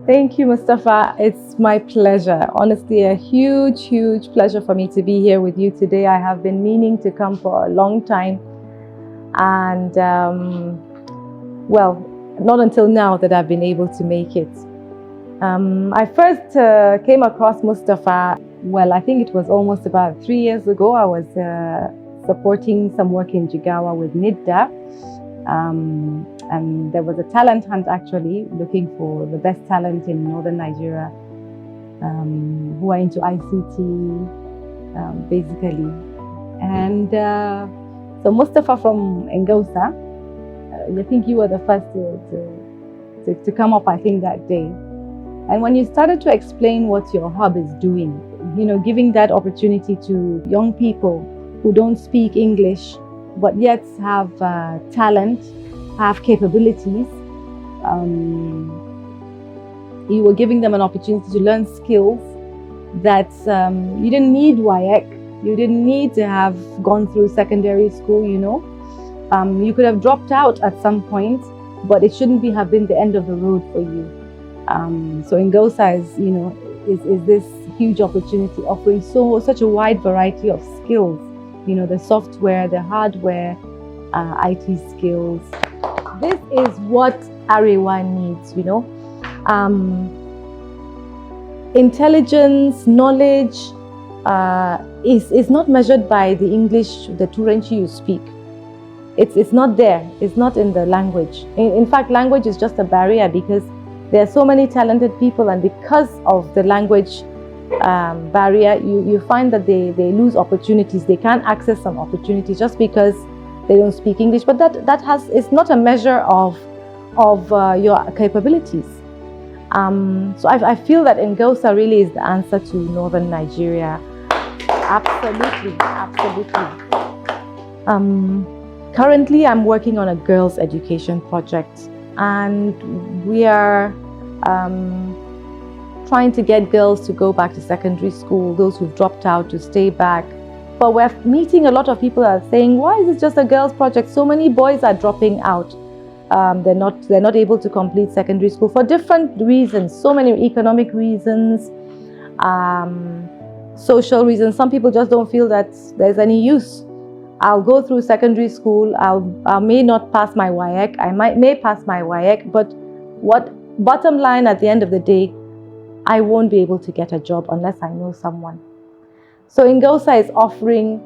Thank you, Mustafa. It's my pleasure. Honestly, a huge, huge pleasure for me to be here with you today. I have been meaning to come for a long time. And, well, not until now that I've been able to make it. I first came across Mustafa, well, I think it was almost about 3 years ago. I was supporting some work in Jigawa with NIDDA. And there was a talent hunt actually looking for the best talent in northern Nigeria who are into ICT basically. And so Mustafa from Engausa, I think you were the first to come up, I think, that day. And when you started to explain what your hub is doing, giving that opportunity to young people who don't speak English, but yet have talent, have capabilities. You were giving them an opportunity to learn skills that you didn't need WIEC, you didn't need to have gone through secondary school, you could have dropped out at some point, but it shouldn't have been the end of the road for you. So Engausa is this huge opportunity offering such a wide variety of skills, the software, the hardware, IT skills. This is what Arewa needs, Intelligence, knowledge is not measured by the English, the Turanci you speak. It's not there. It's not in the language. In fact, language is just a barrier because there are so many talented people, and because of the language barrier, you find that they lose opportunities. They can't access some opportunities just because they don't speak English. But it's not a measure of your capabilities. So I feel that Engausa really is the answer to northern Nigeria. Absolutely, absolutely. Currently, I'm working on a girls' education project, and we are trying to get girls to go back to secondary school, those who've dropped out to stay back. But we're meeting a lot of people that are saying, why is it just a girls' project? So many boys are dropping out. They're not able to complete secondary school for different reasons, so many economic reasons, social reasons. Some people just don't feel that there's any use. I'll go through secondary school, I may not pass my WIEC, I may pass my WIEC, but bottom line at the end of the day, I won't be able to get a job unless I know someone. So Engausa is offering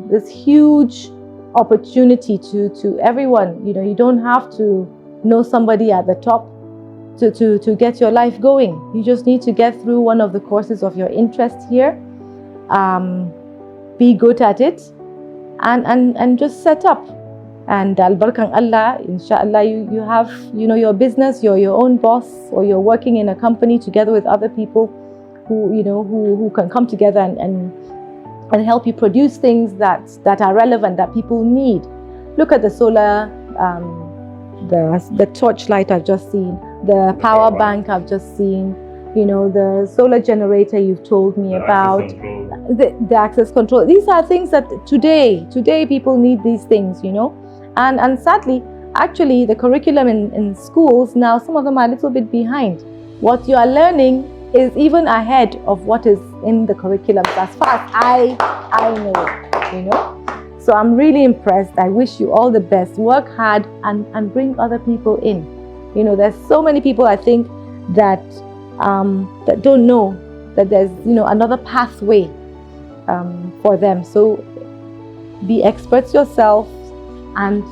this huge opportunity to everyone. You don't have to know somebody at the top to get your life going. You just need to get through one of the courses of your interest here, be good at it, and just set up. And al-barkan Allah, inshallah, you have your business, you're your own boss, or you're working in a company together with other people who can come together and help you produce things that are relevant, that people need. Look at the solar, the torchlight I've just seen, the power bank I've just seen, the solar generator you've told me about, the access control. These are things that today people need these things, and sadly, actually, the curriculum in schools now, some of them are a little bit behind. What you are learning is even ahead of what is in the curriculum, as far as I know, So I'm really impressed. I wish you all the best. Work hard and bring other people in. There's so many people, I think, that don't know that there's another pathway for them. So be experts yourself and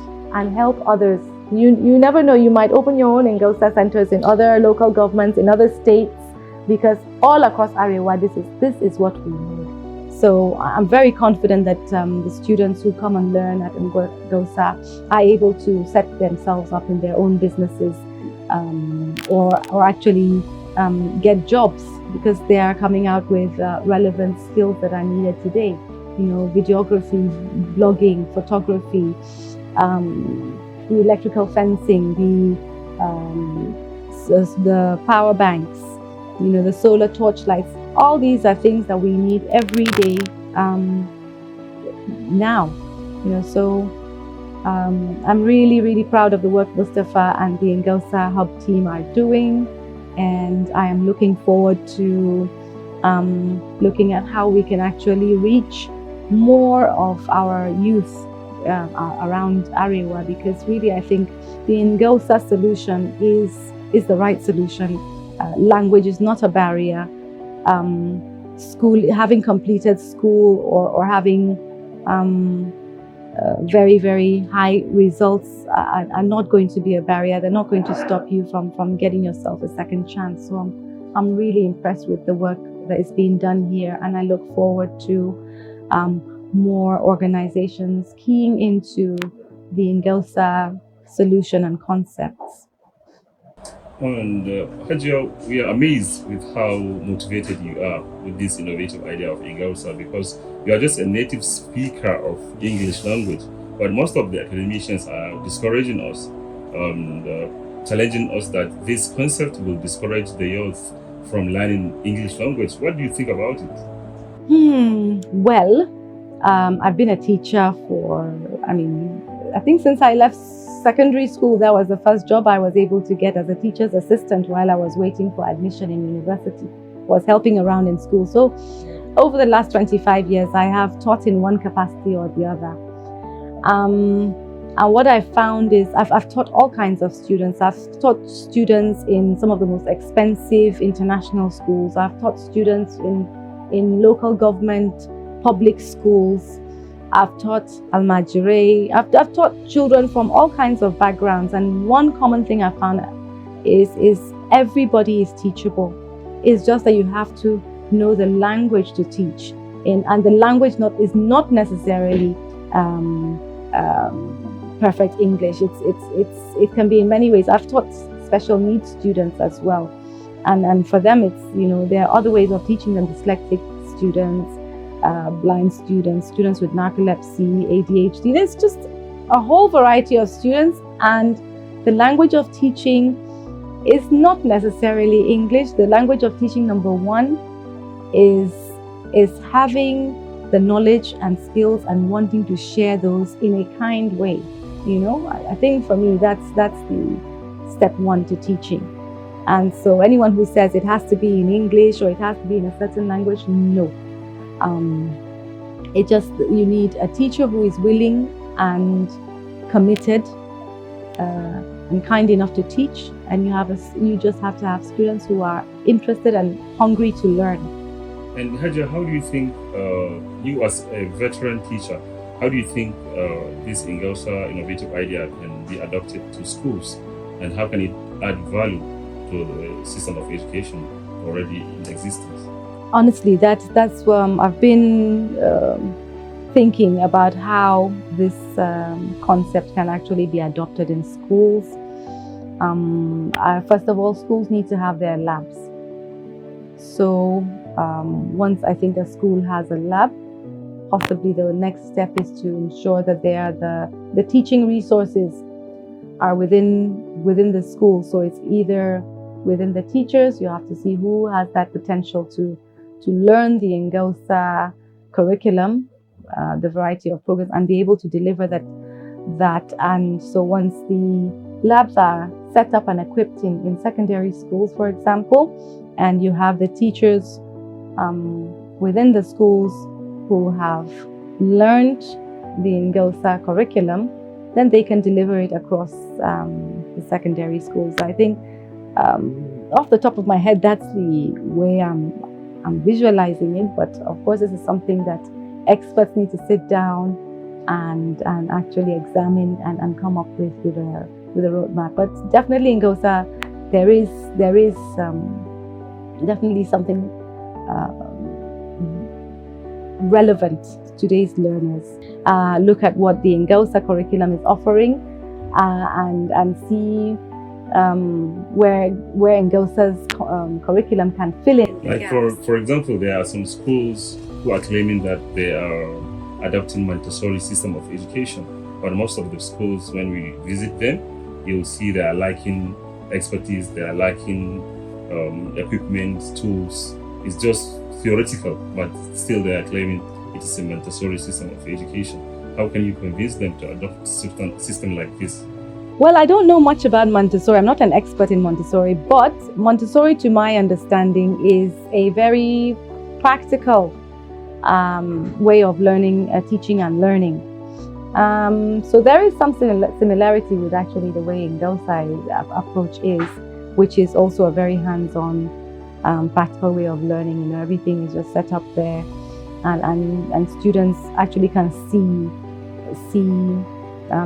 help others. You never know, you might open your own Engausa centers in other local governments, in other states, because all across Arewa, this is what we need. So I'm very confident that the students who come and learn at Engausa are able to set themselves up in their own businesses, or actually get jobs, because they are coming out with relevant skills that are needed today. Videography, blogging, photography, the electrical fencing, the power banks, the solar torchlights. All these are things that we need every day now. So I'm really, really proud of the work Mustafa and the Engausa Hub team are doing. and I am looking forward to looking at how we can actually reach more of our youth around Arewa, because really I think the Engausa solution is the right solution. Language is not a barrier. School, having completed school or having very, very high results are not going to be a barrier. They're not going to stop you from getting yourself a second chance. So I'm really impressed with the work that is being done here, and I look forward to more organizations keying into the Engausa solution and concepts. And Hajia, we are amazed with how motivated you are with this innovative idea of Engausa, because you are just a native speaker of English language. But most of the academicians are discouraging us, challenging us that this concept will discourage the youth from learning English language. What do you think about it? Well, I've been a teacher for, I think since I left secondary school, that was the first job I was able to get as a teacher's assistant while I was waiting for admission in university, was helping around in school. So over the last 25 years, I have taught in one capacity or the other. And what I found is I've taught all kinds of students. I've taught students in some of the most expensive international schools. I've taught students in local government, public schools. I've taught Almajire. I've taught children from all kinds of backgrounds. And one common thing I found is everybody is teachable. It's just that you have to know the language to teach. And the language is not necessarily perfect English. It can be in many ways. I've taught special needs students as well. And for them, there are other ways of teaching them: dyslexic students, blind students, students with narcolepsy, ADHD. There's just a whole variety of students, and the language of teaching is not necessarily English. The language of teaching, number one, is having the knowledge and skills and wanting to share those in a kind way. I think for me, that's the step one to teaching. And so anyone who says it has to be in English or it has to be in a certain language, no. You need a teacher who is willing and committed and kind enough to teach, and you just have to have students who are interested and hungry to learn. And Haja, how do you think, you as a veteran teacher, how do you think this Engausa innovative idea can be adopted to schools, and how can it add value to the system of education already in existence? Honestly, that's I've been thinking about how this concept can actually be adopted in schools. First of all, schools need to have their labs. So once I think a school has a lab, possibly the next step is to ensure that the teaching resources are within the school. So it's either within the teachers. You have to see who has that potential to learn the Engausa curriculum, the variety of programs, and be able to deliver that. And so once the labs are set up and equipped in secondary schools, for example, and you have the teachers within the schools who have learned the Engausa curriculum, then they can deliver it across the secondary schools. I think off the top of my head, that's the way I'm visualizing it. But of course, this is something that experts need to sit down and actually examine and come up with a roadmap. But definitely Engausa, there is definitely something relevant to today's learners. Look at what the Engausa curriculum is offering and see where Engausa's curriculum can fill in. Like for example, there are some schools who are claiming that they are adopting Montessori system of education, but most of the schools, when we visit them, you'll see they are lacking expertise, they are lacking equipment, tools. It's just theoretical, but still they are claiming it is a Montessori system of education. How can you convince them to adopt a system like this? Well, I don't know much about Montessori. I'm not an expert in Montessori, but Montessori, to my understanding, is a very practical way of learning, teaching and learning. So there is some similarity with actually the way Engausa approach is, which is also a very hands-on, practical way of learning. You know, everything is just set up there, and students actually can see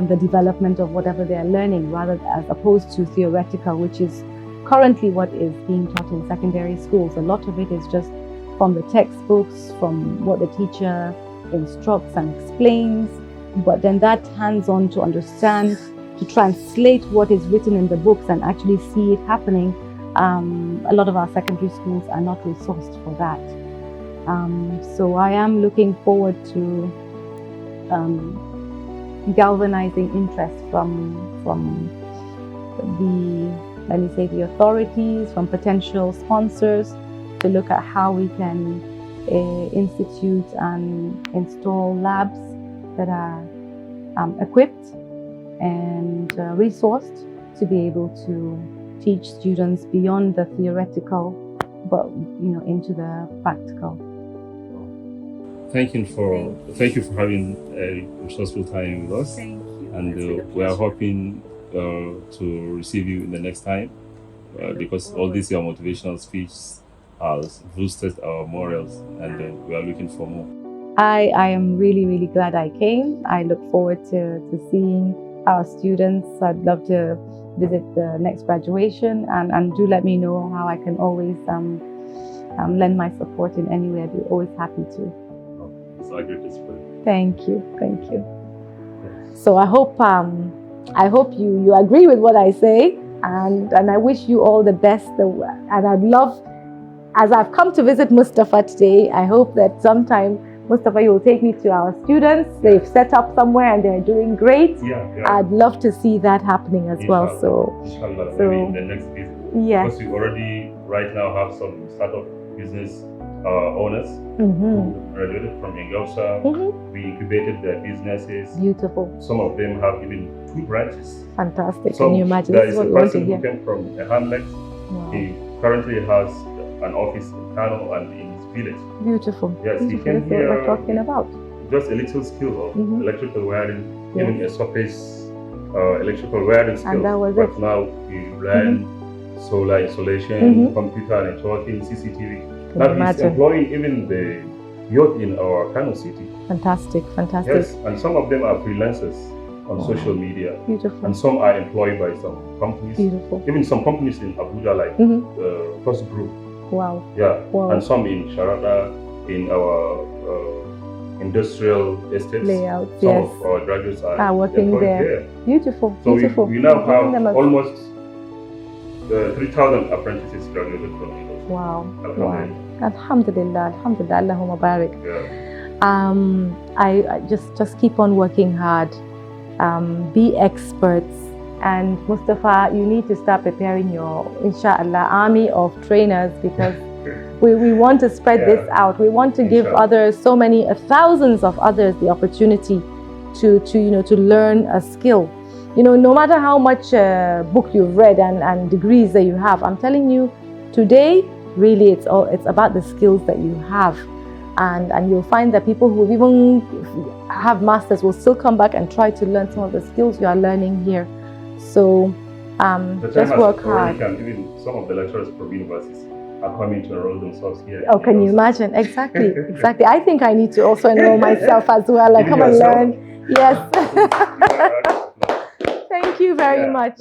the development of whatever they are learning, rather as opposed to theoretical, which is currently what is being taught in secondary schools. A lot of it is just from the textbooks, from what the teacher instructs and explains, but then that hands-on to understand, to translate what is written in the books and actually see it happening. A lot of our secondary schools are not resourced for that. So I am looking forward to galvanizing interest from the, let me say, the authorities, from potential sponsors, to look at how we can institute and install labs that are equipped and resourced to be able to teach students beyond the theoretical, but into the practical. Thank you for having a resourceful time with us. Thank you. And we are hoping to receive you in the next time, because all these your motivational speeches has boosted our morals, and we are looking for more. I am really, really glad I came. I look forward to seeing our students. I'd love to visit the next graduation, and do let me know how I can always lend my support in any way. I'd be always happy to. It's a great display. Thank you. So I hope you agree with what I say, and I wish you all the best. And I'd love, as I've come to visit Mustafa today, I hope that sometime, Mustafa, you will take me to our students. They've set up somewhere and they're doing great. Yeah. I'd love to see that happening as well. Inshallah, maybe in the next visit. Yes. Because we already right now have some startup business owners who graduated from Engausa. We incubated their businesses. Beautiful. Some of them have even 2 branches. Fantastic. So can you imagine? there This is is a what we want to person who hear. came from a hamlet. Wow. He currently has an office in Kano and in his village. Beautiful. Yes, he Beautiful. came That's what here we're talking about. just a little skill of electrical wiring, Yes. even a surface electrical wiring skill. And that was but it. now he learned solar installation, computer networking, CCTV. Can Now you he's imagine? employing even the youth in our Kano city. Fantastic. Yes, and some of them are freelancers on social media. Beautiful. And some are employed by some companies. Beautiful. Even some companies in Abuja, like First Group. Wow. Yeah. Wow. And some in Sharada, in our industrial estates. Layouts, Some yes. of our graduates are working employed there. Beautiful. So Beautiful. we now Giving them have a- almost 3,000 apprentices graduated from Engausa. Wow. Alhamdulillah. Alhamdulillah. Alhamdulillah. Allahumma barik. Yeah. I just keep on working hard. Be experts. And Mustafa, you need to start preparing your, inshallah, army of trainers, because we want to spread this out. We want to give others, so many thousands of others, the opportunity to learn a skill. No matter how much book you've read and degrees that you have, I'm telling you, today really it's about the skills that you have. And you'll find that people who even have masters will still come back and try to learn some of the skills you are learning here. So just work hard. Even some of the lecturers from universities are coming to enroll themselves here. Oh, can you imagine? Exactly. I think I need to also enroll myself as well. Like, come and learn. Yes. Thank you very much.